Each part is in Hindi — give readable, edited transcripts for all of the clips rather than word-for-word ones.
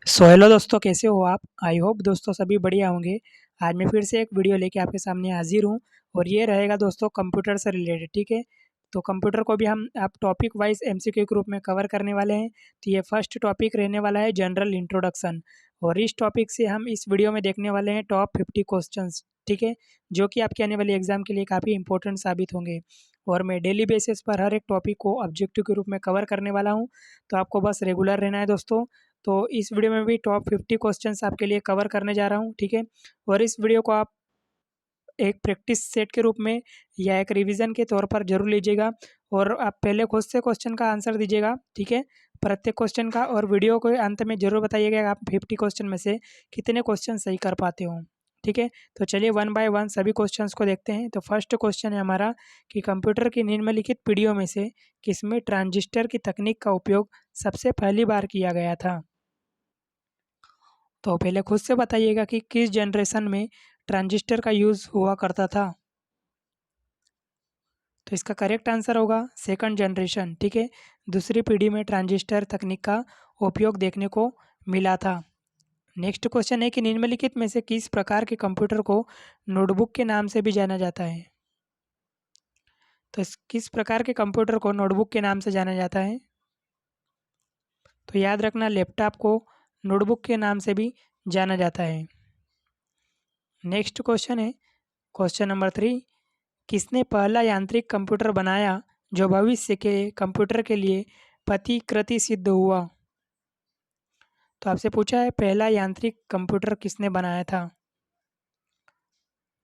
सो हेलो दोस्तों, कैसे हो आप? आई होप दोस्तों सभी बढ़िया होंगे। आज मैं फिर से एक वीडियो लेके आपके सामने हाजिर हूँ और ये रहेगा दोस्तों कंप्यूटर से रिलेटेड। ठीक है, तो कंप्यूटर को भी हम आप टॉपिक वाइज एमसीक्यू के रूप में कवर करने वाले हैं। तो ये फर्स्ट टॉपिक रहने वाला है जनरल इंट्रोडक्शन, और इस टॉपिक से हम इस वीडियो में देखने वाले हैं टॉप 50 क्वेश्चंस। ठीक है, जो कि आपके आने वाली एग्जाम के लिए काफ़ी इंपॉर्टेंट साबित होंगे। और मैं डेली बेसिस पर हर एक टॉपिक को ऑब्जेक्टिव के रूप में कवर करने वाला हूँ, तो आपको बस रेगुलर रहना है दोस्तों। तो इस वीडियो में भी टॉप 50 क्वेश्चंस आपके लिए कवर करने जा रहा हूँ। ठीक है, और इस वीडियो को आप एक प्रैक्टिस सेट के रूप में या एक रिवीजन के तौर पर जरूर लीजिएगा, और आप पहले खुद से क्वेश्चन का आंसर दीजिएगा। ठीक है, प्रत्येक क्वेश्चन का, और वीडियो को अंत में जरूर बताइएगा कि आप 50 क्वेश्चन में से कितने क्वेश्चन सही कर पाते हो। ठीक है, तो चलिए वन बाय वन सभी क्वेश्चंस को देखते हैं। तो फर्स्ट क्वेश्चन है हमारा कि कंप्यूटर की निम्नलिखित पीढ़ियों में से किसमें ट्रांजिस्टर की तकनीक का उपयोग सबसे पहली बार किया गया था? तो पहले खुद से बताइएगा कि किस जनरेशन में ट्रांजिस्टर का यूज़ हुआ करता था। तो इसका करेक्ट आंसर होगा सेकंड जनरेशन। ठीक है, दूसरी पीढ़ी में ट्रांजिस्टर तकनीक का उपयोग देखने को मिला था। नेक्स्ट क्वेश्चन है कि निम्नलिखित में से किस प्रकार के कंप्यूटर को नोटबुक के नाम से भी जाना जाता है? तो किस प्रकार के कंप्यूटर को नोटबुक के नाम से जाना जाता है? तो याद रखना, लैपटॉप को नोटबुक के नाम से भी जाना जाता है। नेक्स्ट क्वेश्चन है क्वेश्चन नंबर 3, किसने पहला यांत्रिक कंप्यूटर बनाया जो भविष्य के कंप्यूटर के लिए प्रतिकृति सिद्ध हुआ? तो आपसे पूछा है पहला यांत्रिक कंप्यूटर किसने बनाया था?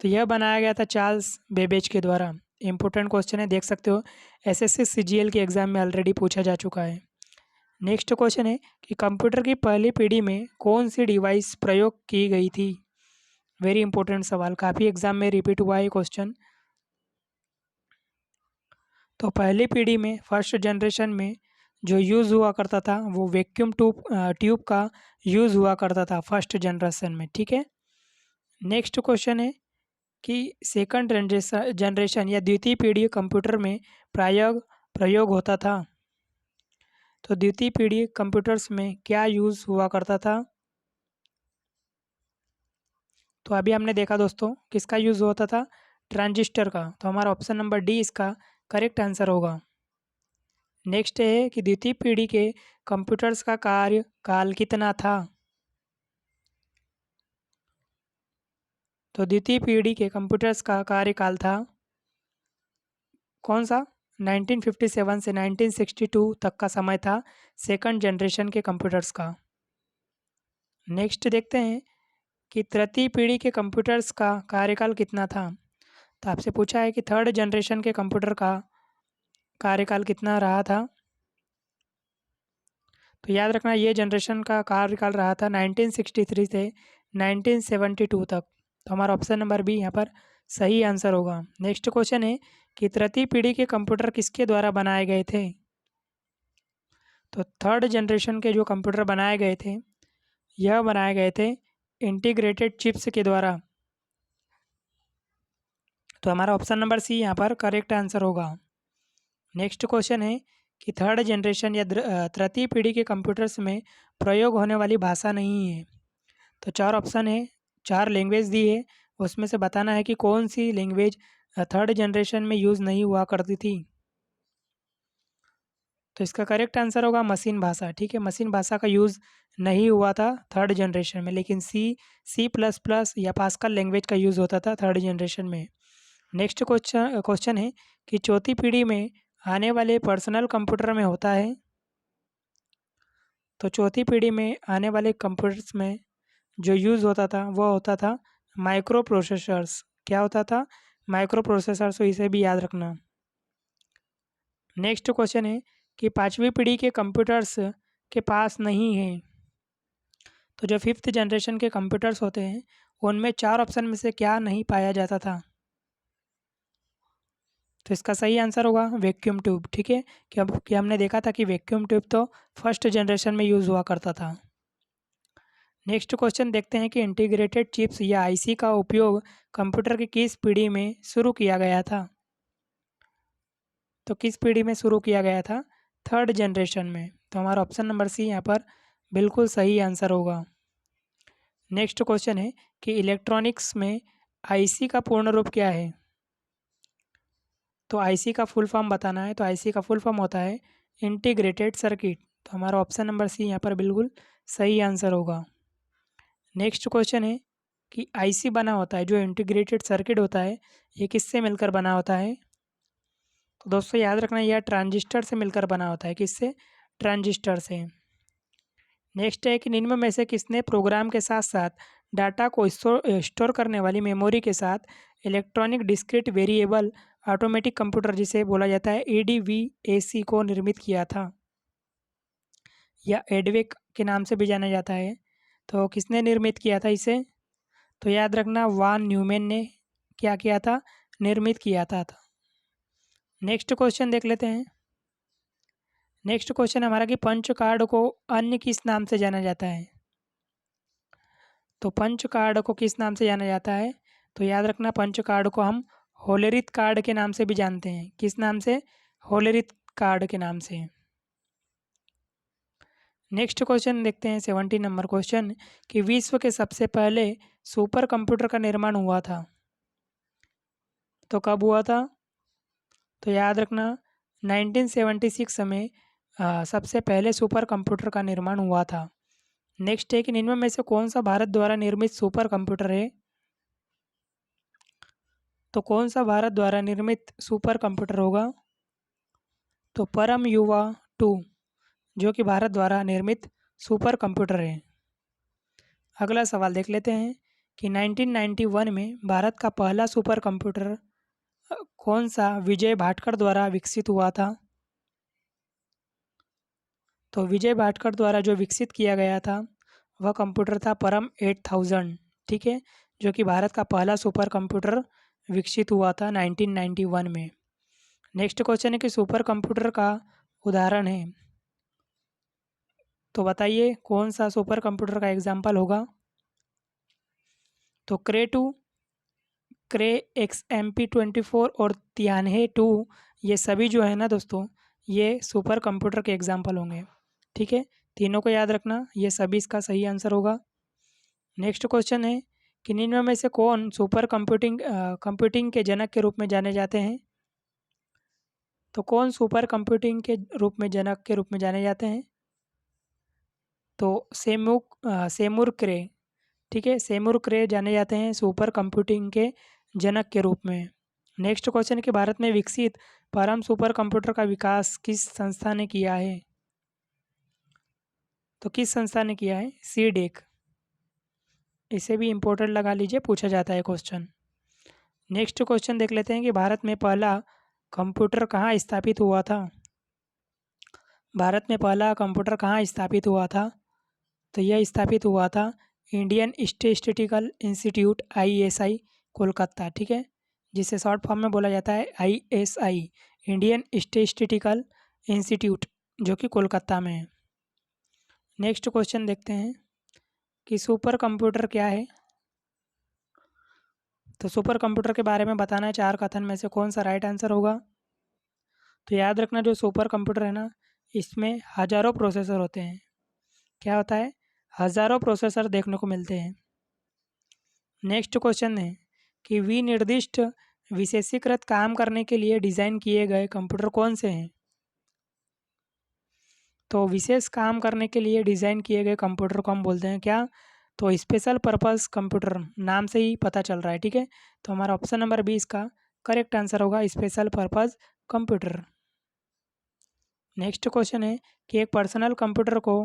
तो यह बनाया गया था चार्ल्स बेबेज के द्वारा। इंपॉर्टेंट क्वेश्चन है, देख सकते हो एसएससी सीजीएल के एग्जाम में ऑलरेडी पूछा जा चुका है। नेक्स्ट क्वेश्चन है कि कंप्यूटर की पहली पीढ़ी में कौन सी डिवाइस प्रयोग की गई थी? वेरी इंपॉर्टेंट सवाल, काफ़ी एग्जाम में रिपीट हुआ है क्वेश्चन। तो पहली पीढ़ी में फर्स्ट जनरेशन में जो यूज़ हुआ करता था वो वैक्यूम ट्यूब का यूज़ हुआ करता था फर्स्ट जनरेशन में। ठीक है, नेक्स्ट क्वेश्चन है कि सेकंड जनरेशन या द्वितीय पीढ़ी कंप्यूटर में प्रयोग प्रयोग होता था। तो द्वितीय पीढ़ी कंप्यूटर्स में क्या यूज़ हुआ करता था? तो अभी हमने देखा दोस्तों किसका यूज़ होता था, ट्रांजिस्टर का। तो हमारा ऑप्शन नंबर डी इसका करेक्ट आंसर होगा। नेक्स्ट है कि द्वितीय पीढ़ी के कंप्यूटर्स का कार्यकाल कितना था? तो द्वितीय पीढ़ी के कंप्यूटर्स का कार्यकाल था कौन सा? 1957 से 1962 तक का समय था सेकंड जनरेशन के कंप्यूटर्स का। नेक्स्ट देखते हैं कि तृतीय पीढ़ी के कंप्यूटर्स का कार्यकाल कितना था। तो आपसे पूछा है कि थर्ड जनरेशन के कंप्यूटर का कार्यकाल कितना रहा था। तो याद रखना, ये जनरेशन का कार्यकाल रहा था 1963 से 1972 तक। तो हमारा ऑप्शन नंबर बी यहाँ पर सही आंसर होगा। नेक्स्ट क्वेश्चन है कि तृतीय पीढ़ी के कंप्यूटर किसके द्वारा बनाए गए थे? तो थर्ड जनरेशन के जो कंप्यूटर बनाए गए थे, यह बनाए गए थे इंटीग्रेटेड चिप्स के द्वारा। तो हमारा ऑप्शन नंबर सी यहाँ पर करेक्ट आंसर होगा। नेक्स्ट क्वेश्चन है कि थर्ड जनरेशन या तृतीय पीढ़ी के कंप्यूटर्स में प्रयोग होने वाली भाषा नहीं है। तो चार ऑप्शन है, चार लैंग्वेज दी है, उसमें से बताना है कि कौन सी लैंग्वेज थर्ड जनरेशन में यूज़ नहीं हुआ करती थी। तो इसका करेक्ट आंसर होगा मशीन भाषा। ठीक है, मशीन भाषा का यूज़ नहीं हुआ था थर्ड जनरेशन में, लेकिन सी++ या पास्कल लैंग्वेज का यूज़ होता था थर्ड जनरेशन में। नेक्स्ट क्वेश्चन है कि चौथी पीढ़ी में आने वाले पर्सनल कंप्यूटर में होता है। तो चौथी पीढ़ी में आने वाले कंप्यूटर्स में जो यूज़ होता था वह होता था माइक्रो प्रोसेसर्स। क्या होता था? Micro processors. तो इसे भी याद रखना। नेक्स्ट क्वेश्चन है कि पांचवी पीढ़ी के कंप्यूटर्स के पास नहीं है। तो जो फिफ्थ जनरेशन के कंप्यूटर्स होते हैं उनमें चार ऑप्शन में से क्या नहीं पाया जाता था? तो इसका सही आंसर होगा वैक्यूम ट्यूब। ठीक है, कि हमने देखा था कि वैक्यूम ट्यूब तो फर्स्ट जनरेशन में यूज़ हुआ करता था। नेक्स्ट क्वेश्चन देखते हैं कि इंटीग्रेटेड चिप्स या आईसी का उपयोग कंप्यूटर की किस पीढ़ी में शुरू किया गया था? तो किस पीढ़ी में शुरू किया गया था? थर्ड जनरेशन में। तो हमारा ऑप्शन नंबर सी यहाँ पर बिल्कुल सही आंसर होगा। नेक्स्ट क्वेश्चन है कि इलेक्ट्रॉनिक्स में आईसी का पूर्ण रूप क्या है? तो आईसी का फुल फॉर्म बताना है। तो आईसी का फुल फॉर्म होता है इंटीग्रेटेड सर्किट। तो हमारा ऑप्शन नंबर सी यहाँ पर बिल्कुल सही आंसर होगा। नेक्स्ट क्वेश्चन है कि आईसी बना होता है, जो इंटीग्रेटेड सर्किट होता है, ये किससे मिलकर बना होता है? तो दोस्तों याद रखना, यह ट्रांजिस्टर से मिलकर बना होता है। किससे? ट्रांजिस्टर से। नेक्स्ट है कि निम्न में से किसने प्रोग्राम के साथ साथ डाटा को स्टोर करने वाली मेमोरी के साथ electronic discrete variable automatic computer, जिसे बोला जाता है एडीवीएसी, को निर्मित किया था, या एडवेक के नाम से भी जाना जाता है? तो किसने निर्मित किया था इसे? तो याद रखना, वान न्यूमैन ने क्या किया था? निर्मित किया था। नेक्स्ट क्वेश्चन देख लेते हैं। नेक्स्ट क्वेश्चन हमारा कि पंच कार्ड को अन्य किस नाम से जाना जाता है? तो पंच कार्ड को किस नाम से जाना जाता है? तो याद रखना, पंच कार्ड को हम होलेरिथ कार्ड के नाम से भी जानते हैं। किस नाम से? होलेरिथ कार्ड के नाम से। नेक्स्ट क्वेश्चन देखते हैं, 70 नंबर क्वेश्चन, कि विश्व के सबसे पहले सुपर कंप्यूटर का निर्माण हुआ था। तो कब हुआ था? तो याद रखना, 1976 में सबसे पहले सुपर कंप्यूटर का निर्माण हुआ था। नेक्स्ट है कि निम्न में से कौन सा भारत द्वारा निर्मित सुपर कंप्यूटर है? तो कौन सा भारत द्वारा निर्मित सुपर कंप्यूटर होगा? तो परम युवा 2, जो कि भारत द्वारा निर्मित सुपर कंप्यूटर है। अगला सवाल देख लेते हैं कि 1991 में भारत का पहला सुपर कंप्यूटर कौन सा विजय भाटकर द्वारा विकसित हुआ था? तो विजय भाटकर द्वारा जो विकसित किया गया था, वह कंप्यूटर था परम 8000। ठीक है, जो कि भारत का पहला सुपर कंप्यूटर विकसित हुआ था 1991 में। नेक्स्ट क्वेश्चन है कि सुपर कंप्यूटर का उदाहरण है। तो बताइए कौन सा सुपर कंप्यूटर का एग्जाम्पल होगा? तो क्रे 2, क्रे XMP24 और तियानहे 2, ये सभी जो है ना दोस्तों, ये सुपर कंप्यूटर के एग्जाम्पल होंगे। ठीक है, तीनों को याद रखना, ये सभी इसका सही आंसर होगा। नेक्स्ट क्वेश्चन है कि निम्न में से कौन सुपर कंप्यूटिंग के जनक के रूप में जाने जाते हैं? तो कौन सुपर कंप्यूटिंग के रूप में जनक के रूप में जाने जाते हैं? तो सेमुर क्रे। ठीक है, सेमुर क्रे जाने जाते हैं सुपर कंप्यूटिंग के जनक के रूप में। नेक्स्ट क्वेश्चन कि भारत में विकसित परम सुपर कंप्यूटर का विकास किस संस्था ने किया है? तो किस संस्था ने किया है? सीडेक। इसे भी इम्पोर्टेंट लगा लीजिए, पूछा जाता है क्वेश्चन। नेक्स्ट क्वेश्चन देख लेते हैं कि भारत में पहला कंप्यूटर कहाँ स्थापित हुआ था? भारत में पहला कंप्यूटर कहाँ स्थापित हुआ था? तो यह स्थापित हुआ था Indian statistical institute ISI, Kolkata. ठीक है, जिसे शॉर्ट फॉर्म में बोला जाता है ISI, इंडियन स्टैटिस्टिकल इंस्टीट्यूट, जो कि कोलकाता में है। नेक्स्ट क्वेश्चन देखते हैं कि सुपर कंप्यूटर क्या है? तो सुपर कंप्यूटर के बारे में बताना है, चार कथन में से कौन सा राइट आंसर होगा? तो याद रखना, जो सुपर कंप्यूटर है ना, इसमें हज़ारों प्रोसेसर होते हैं। क्या होता है? हज़ारों प्रोसेसर देखने को मिलते हैं। नेक्स्ट क्वेश्चन है कि विनिर्दिष्ट विशेषीकृत काम करने के लिए डिज़ाइन किए गए कंप्यूटर कौन से हैं? तो विशेष काम करने के लिए डिज़ाइन किए गए कंप्यूटर को हम बोलते हैं क्या? तो स्पेशल पर्पस कंप्यूटर, नाम से ही पता चल रहा है। ठीक है, तो हमारा ऑप्शन नंबर बी इसका करेक्ट आंसर होगा, special purpose computer. Next question है कि एक पर्सनल कंप्यूटर को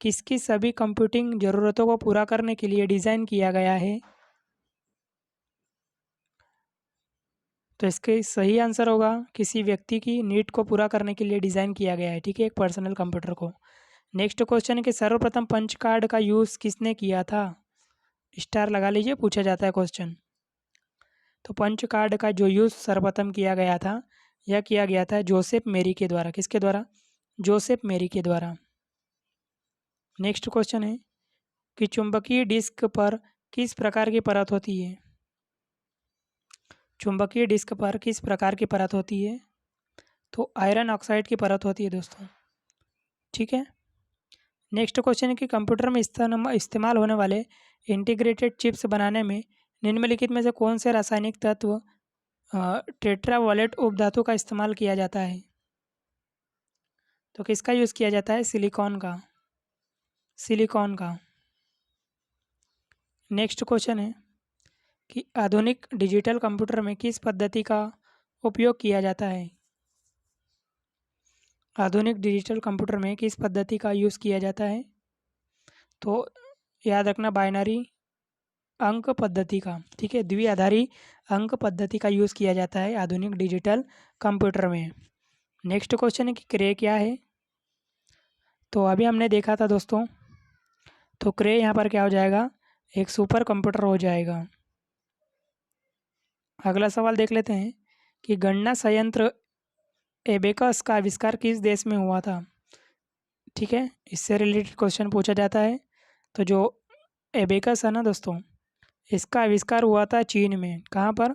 किसकी सभी कंप्यूटिंग ज़रूरतों को पूरा करने के लिए डिज़ाइन किया गया है? तो इसके सही आंसर होगा, किसी व्यक्ति की नीड को पूरा करने के लिए डिज़ाइन किया गया है। ठीक है, एक पर्सनल कंप्यूटर को। नेक्स्ट क्वेश्चन है कि सर्वप्रथम पंच कार्ड का यूज़ किसने किया था? स्टार लगा लीजिए, पूछा जाता है क्वेश्चन। तो पंच कार्ड का जो यूज़ सर्वप्रथम किया गया था, यह किया गया था जोसेफ मेरी के द्वारा। किसके द्वारा? जोसेफ मेरी के द्वारा। नेक्स्ट क्वेश्चन है कि चुंबकीय डिस्क पर किस प्रकार की परत होती है? चुंबकीय डिस्क पर किस प्रकार की परत होती है? तो आयरन ऑक्साइड की परत होती है दोस्तों। ठीक है, नेक्स्ट क्वेश्चन है कि कंप्यूटर में इस्तेमाल होने वाले इंटीग्रेटेड चिप्स बनाने में निम्नलिखित में से कौन से रासायनिक तत्व टेट्रावोलेट उपधातु का इस्तेमाल किया जाता है? तो किसका यूज़ किया जाता है? सिलिकॉन का। सिलिकॉन का। नेक्स्ट क्वेश्चन है कि आधुनिक डिजिटल कंप्यूटर में किस पद्धति का उपयोग किया जाता है? आधुनिक डिजिटल कंप्यूटर में किस पद्धति का यूज़ किया जाता है? तो याद रखना, बाइनरी अंक पद्धति का। ठीक है, द्विआधारी अंक पद्धति का यूज़ किया जाता है आधुनिक डिजिटल कंप्यूटर में। नेक्स्ट क्वेश्चन है कि क्रे क्या है? तो अभी हमने देखा था दोस्तों, तो क्रे यहाँ पर क्या हो जाएगा? एक सुपर कंप्यूटर हो जाएगा। अगला सवाल देख लेते हैं कि गणना संयंत्र एबेकस का आविष्कार किस देश में हुआ था? ठीक है, इससे रिलेटेड क्वेश्चन पूछा जाता है। तो जो एबेकस है ना दोस्तों, इसका आविष्कार हुआ था चीन में। कहाँ पर?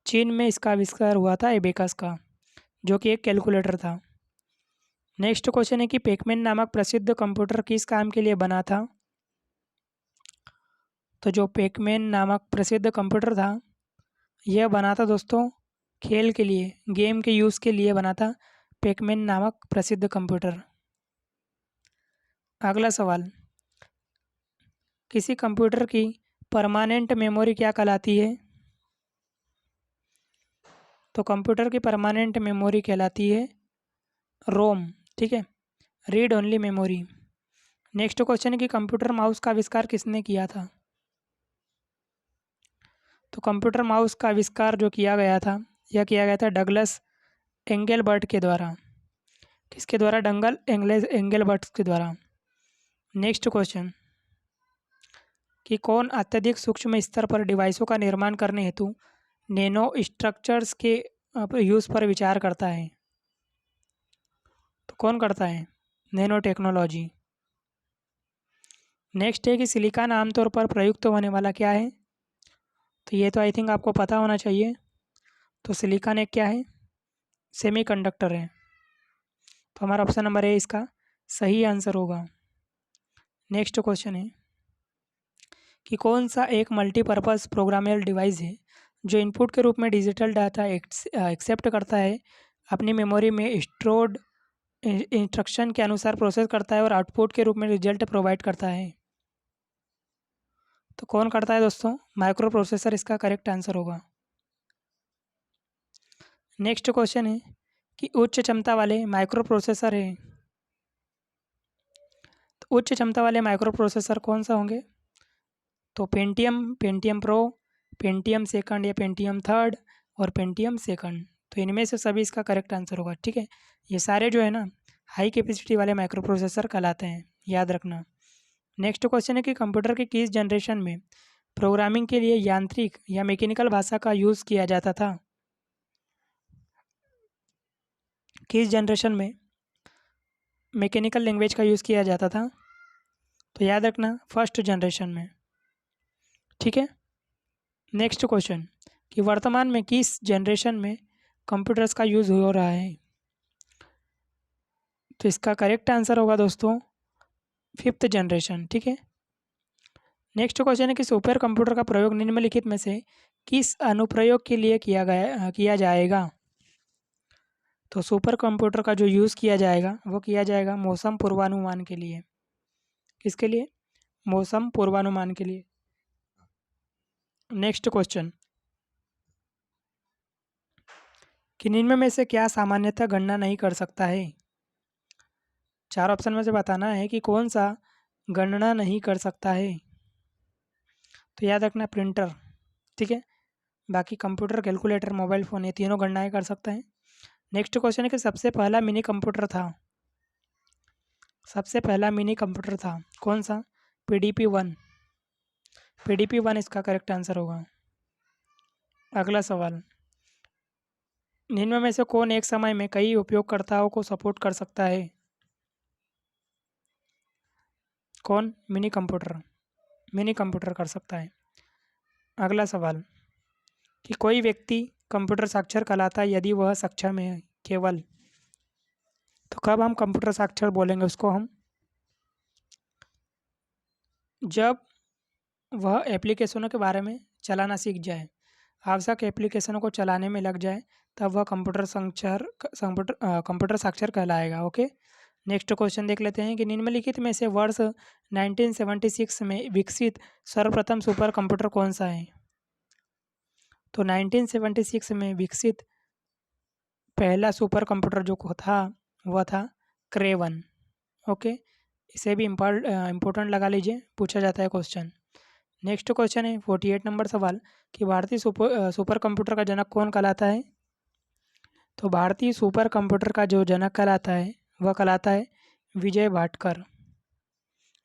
चीन में इसका आविष्कार हुआ था एबेकस का, जो कि एक कैलकुलेटर था। नेक्स्ट क्वेश्चन है कि पेकमैन नामक प्रसिद्ध कंप्यूटर किस काम के लिए बना था? तो जो पेकमैन नामक प्रसिद्ध कंप्यूटर था, यह बना था दोस्तों खेल के लिए, गेम के यूज़ के लिए बना था पेकमैन नामक प्रसिद्ध कंप्यूटर। अगला सवाल, किसी कंप्यूटर की परमानेंट मेमोरी क्या कहलाती है? तो कंप्यूटर की परमानेंट मेमोरी कहलाती है रोम। ठीक है, read only memory. Next question है कि कंप्यूटर माउस का आविष्कार किसने किया था? तो कंप्यूटर माउस का आविष्कार जो किया गया था, यह किया गया था डगलस एंगलबर्ट के द्वारा। किसके द्वारा? एंगलबर्ट के द्वारा। नेक्स्ट क्वेश्चन कि कौन अत्यधिक सूक्ष्म स्तर पर डिवाइसों का निर्माण करने हेतु नैनो स्ट्रक्चर्स के यूज़ पर विचार करता है? तो कौन करता है? Nano technology. नेक्स्ट है कि सिलिकॉन आमतौर पर प्रयुक्त होने वाला क्या है? तो ये तो आई थिंक आपको पता होना चाहिए। तो सिलिकॉन एक क्या है? सेमीकंडक्टर है। तो हमारा ऑप्शन नंबर ए इसका सही आंसर होगा। नेक्स्ट क्वेश्चन है कि कौन सा एक मल्टीपर्पज़ प्रोग्रामेबल डिवाइस है जो इनपुट के रूप में डिजिटल डाटा एक्सेप्ट करता है, अपनी मेमोरी में स्टोर्ड इंस्ट्रक्शन के अनुसार प्रोसेस करता है और आउटपुट के रूप में रिजल्ट प्रोवाइड करता है? तो कौन करता है दोस्तों? माइक्रो प्रोसेसर इसका करेक्ट आंसर होगा। नेक्स्ट क्वेश्चन है कि उच्च क्षमता वाले माइक्रो प्रोसेसर है, तो उच्च क्षमता वाले माइक्रो प्रोसेसर कौन सा होंगे? तो Pentium, Pentium pro, Pentium second या पेंटियम थर्ड और पेंटियम सेकंड। तो इनमें से सभी इसका करेक्ट आंसर होगा। ठीक है, ये सारे जो है ना हाई कैपेसिटी वाले माइक्रो प्रोसेसर कहलाते हैं, याद रखना। नेक्स्ट क्वेश्चन है कि कंप्यूटर के किस जनरेशन में प्रोग्रामिंग के लिए यांत्रिक या मैकेनिकल भाषा का यूज़ किया जाता था? किस जनरेशन में मैकेनिकल लैंग्वेज का यूज़ किया जाता था? तो याद रखना, फर्स्ट जनरेशन में। ठीक है, नेक्स्ट क्वेश्चन कि वर्तमान में किस जनरेशन में कंप्यूटर्स का यूज़ हो रहा है? तो इसका करेक्ट आंसर होगा दोस्तों फिफ्थ जनरेशन। ठीक है, नेक्स्ट क्वेश्चन है कि सुपर कंप्यूटर का प्रयोग निम्नलिखित में से किस अनुप्रयोग के लिए किया जाएगा? तो सुपर कंप्यूटर का जो यूज़ किया जाएगा वो किया जाएगा मौसम पूर्वानुमान के लिए। किसके लिए? मौसम पूर्वानुमान के लिए। नेक्स्ट क्वेश्चन कि निम्न में से क्या सामान्यतः गणना नहीं कर सकता है? चार ऑप्शन में से बताना है कि कौन सा गणना नहीं कर सकता है। तो याद रखना, प्रिंटर। ठीक है, बाकी कंप्यूटर, कैलकुलेटर, मोबाइल फ़ोन, ये तीनों गणनाएं कर सकते हैं। नेक्स्ट क्वेश्चन है कि सबसे पहला मिनी कंप्यूटर था, सबसे पहला मिनी कंप्यूटर था कौन सा? PDP-1। PDP-1 इसका करेक्ट आंसर होगा। अगला सवाल, निम्न में से कौन एक समय में कई उपयोगकर्ताओं को सपोर्ट कर सकता है? कौन? Mini computer. मिनी कंप्यूटर कर सकता है। अगला सवाल कि कोई व्यक्ति कंप्यूटर साक्षर कहलाता है यदि वह सक्षम है केवल। तो कब हम कंप्यूटर साक्षर बोलेंगे उसको हम? जब वह एप्लीकेशनों के बारे में चलाना सीख जाए, आवश्यक एप्लीकेशनों को चलाने में लग जाए, तब वह कंप्यूटर साक्षर कहलाएगा। ओके, नेक्स्ट क्वेश्चन देख लेते हैं कि निम्नलिखित में से वर्ष 1976 में विकसित सर्वप्रथम सुपर कंप्यूटर कौन सा है? तो 1976 में विकसित पहला सुपर कंप्यूटर जो था वह था क्रेवन। ओके, इसे भी इम्पोर्टेंट लगा लीजिए, पूछा जाता है क्वेश्चन। नेक्स्ट क्वेश्चन है 48 नंबर सवाल कि भारतीय सुपर कंप्यूटर का जनक कौन कहलाता है? तो भारतीय सुपर कंप्यूटर का जो जनक कहलाता है वह कहलाता है Vijay Bhatkar.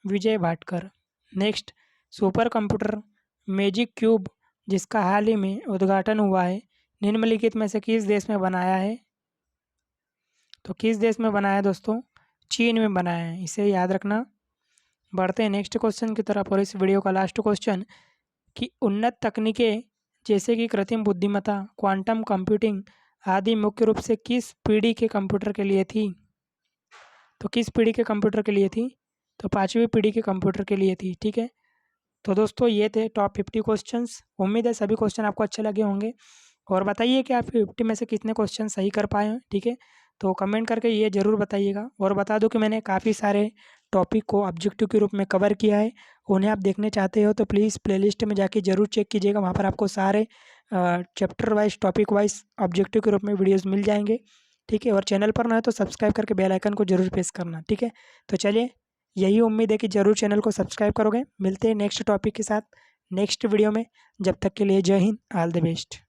Vijay Bhatkar. Next, supercomputer magic cube जिसका हाल ही में उद्घाटन हुआ है, निम्नलिखित में से किस देश में बनाया है? तो किस देश में बनाया है दोस्तों? चीन में बनाया है, इसे याद रखना। बढ़ते हैं नेक्स्ट क्वेश्चन की तरफ, और इस वीडियो का लास्ट क्वेश्चन कि उन्नत तकनीकें जैसे कि कृत्रिम बुद्धिमत्ता, क्वांटम कंप्यूटिंग आदि मुख्य रूप से किस पीढ़ी के कंप्यूटर के लिए थी? तो किस पीढ़ी के कंप्यूटर के लिए थी? तो 5वीं पीढ़ी के कंप्यूटर के लिए थी। ठीक है, तो दोस्तों ये थे टॉप 50 क्वेश्चंस। उम्मीद है सभी क्वेश्चन आपको अच्छे लगे होंगे, और बताइए कि आप 50 में से कितने क्वेश्चन सही कर पाए हैं। ठीक है, तो कमेंट करके ये ज़रूर बताइएगा, और बता दूं कि मैंने काफ़ी सारे टॉपिक को ऑब्जेक्टिव के रूप में कवर किया है। उन्हें आप देखने चाहते हो तो प्लीज़ प्लेलिस्ट में जाके ज़रूर चेक कीजिएगा, वहाँ पर आपको सारे chapter wise, topic wise objective के रूप में वीडियोज़ मिल जाएंगे। ठीक है, और चैनल पर ना है तो सब्सक्राइब करके बेल आइकन को जरूर प्रेस करना। ठीक है, तो चलिए, यही उम्मीद है कि ज़रूर चैनल को सब्सक्राइब करोगे। मिलते हैं नेक्स्ट टॉपिक के साथ नेक्स्ट वीडियो में। जब तक के लिए जय हिंद, ऑल द बेस्ट।